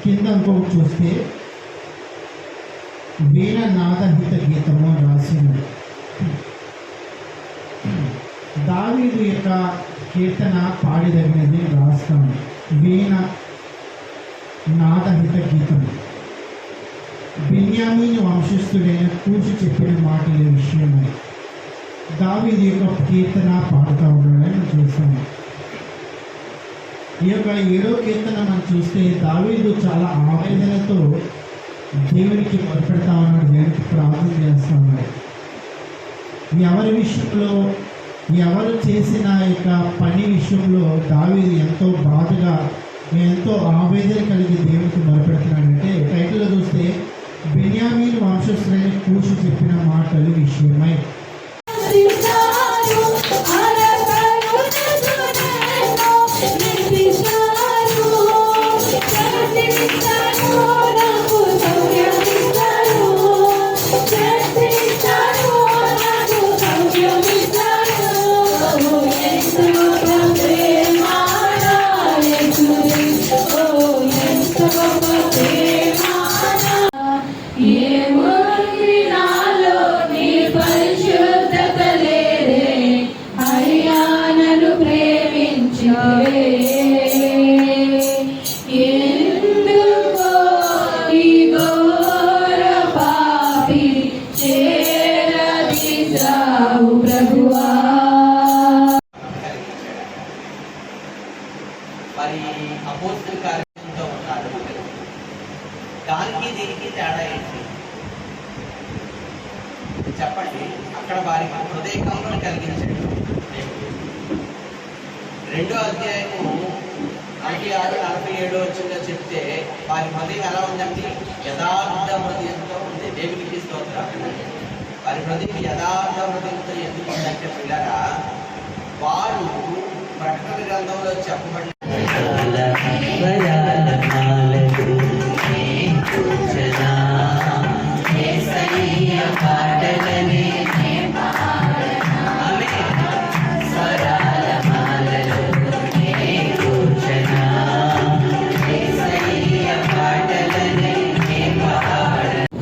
కింద ఇంకొకటి చూస్తే వీణ నాదహిత గీతము అని రాసింది. దావీదు యొక్క కీర్తన పాడిదగినది రాస్తాను. వీణ నాదహిత గీతం. బెన్యామీను వంశస్థుడైన కూచి చెప్పిన మాటల విషయమై దావీదు యొక్క కీర్తన పాడుతూ ఉన్నాడని చూస్తాము. ఈ యొక్క 7వ కీర్తన మనం చూస్తే దావీదు చాలా ఆవేదనతో దేవునికి మొదపెడతా ఉన్నాడు, దేవునికి ప్రార్థన చేస్తూ ఉన్నాడు. ఎవరి విషయంలో, ఎవరు చేసిన యొక్క పని విషయంలో దావీదు ఎంతో బాధగా, ఎంతో ఆవేదన కలిగి దేవునికి మొదపెడుతున్నాడంటే టైటిల్లో చూస్తే బెన్యామీను వంశస్థులైన కూచి చెప్పిన మాటల విషయమై. మరి అపోస్తల కార్యంతో ఉన్నాడు. దానికి దీనికి తేడా ఏంటి చెప్పండి? అక్కడ వారి హృదయకంపన కలిగించాడు. 2వ అధ్యాయము 46-47 వచ్చిందో చెప్తే వారి హృదయం ఎలా ఉందంటే యథార్థ హృదయంతో ఉంది. దేవునికి స్తోత్రం. వారి హృదయం యథార్థ హృదయంతో ఎందుకుందంటే పిల్లరా, వారు ప్రకటన గ్రంథంలో చెప్పబడిన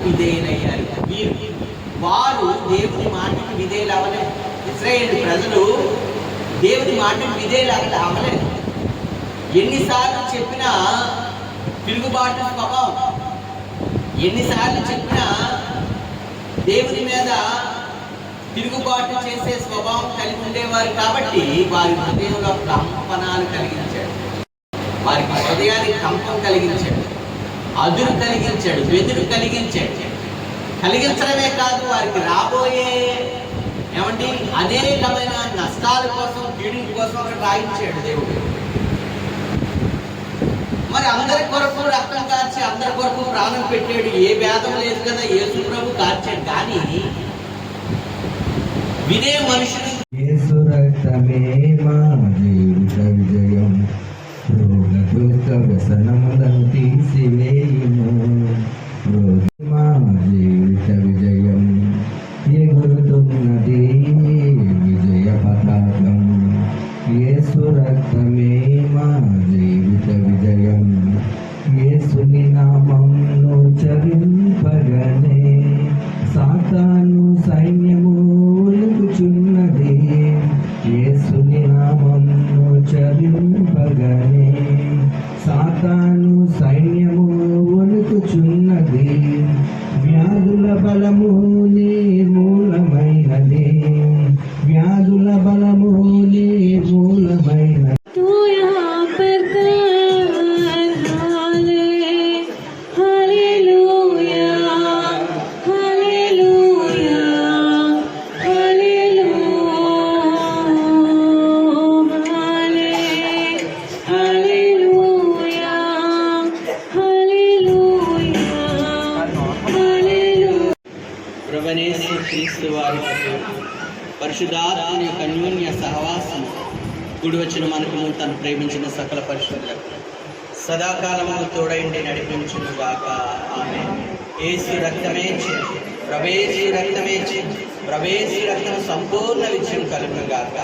విధేయులయ్యారు. వారు దేవుని మాటకు విధేయులు అవ్వలేదు. ఇశ్రాయేలు ప్రజలు దేవుని మాటకు విధేయులు అవ్వలేదు. ఎన్నిసార్లు చెప్పినా తిరుగుబాటు స్వభావం, ఎన్నిసార్లు చెప్పినా దేవుని మీద తిరుగుబాటు చేసే స్వభావం కలిగి ఉండేవారు. కాబట్టి వారి హృదయంలో కంపనాలు కలిగించాడు, వారికి హృదయానికి కంపం కలిగించాడు, అదురు కలిగించాడు, వెదురు కలిగించడమే కాదు, వారికి రాబోయే అనేకమైన నష్టాల కోసం, కీడుల కోసం అక్కడ రాయించాడు దేవుడు. మరి అందరి కొరకు రక్తం కార్చి అందరి కొరకు ప్రాణం పెట్టాడు. ఏ భేదం లేదు కదా, యేసు ప్రభు కార్చాడు. కానీ వినే మనుషులు యేసు రక్తమే మా జీవిత విజయం, రోగ దుఃఖ వ్యసనములను తీసివేయును. మా జీవిత విజయం ఎగురుతున్నది విజయ పతాకం. యేసు రక్తమే మా జీవిత విజయం, యేసుని నామమును చరింపగనే సాతాను సైన్యము ఒలుకుచున్నది. యేసుని నామమును చరింపగనే సాతాను సైన్యము ఒలుకుచున్నది. వ్యాధుల బలము నిర్మూలమైనది, వ్యాధుల బలము నిర్మూలమైనది. ప్రభువైన క్రీస్తు వారి పరిశుద్ధాత్మని యొక్క అన్యోన్య సహవాసం కూడి వచ్చిన మనకు తను ప్రేమించిన సకల పరిశుద్ధులకు సదాకాలము తోడైండి నడిపించును గాక. ఆమె యేసు రక్తమే ప్రవేశి రక్తమే ప్రవేశి రక్తం సంపూర్ణ విజయం కలుగును గాక.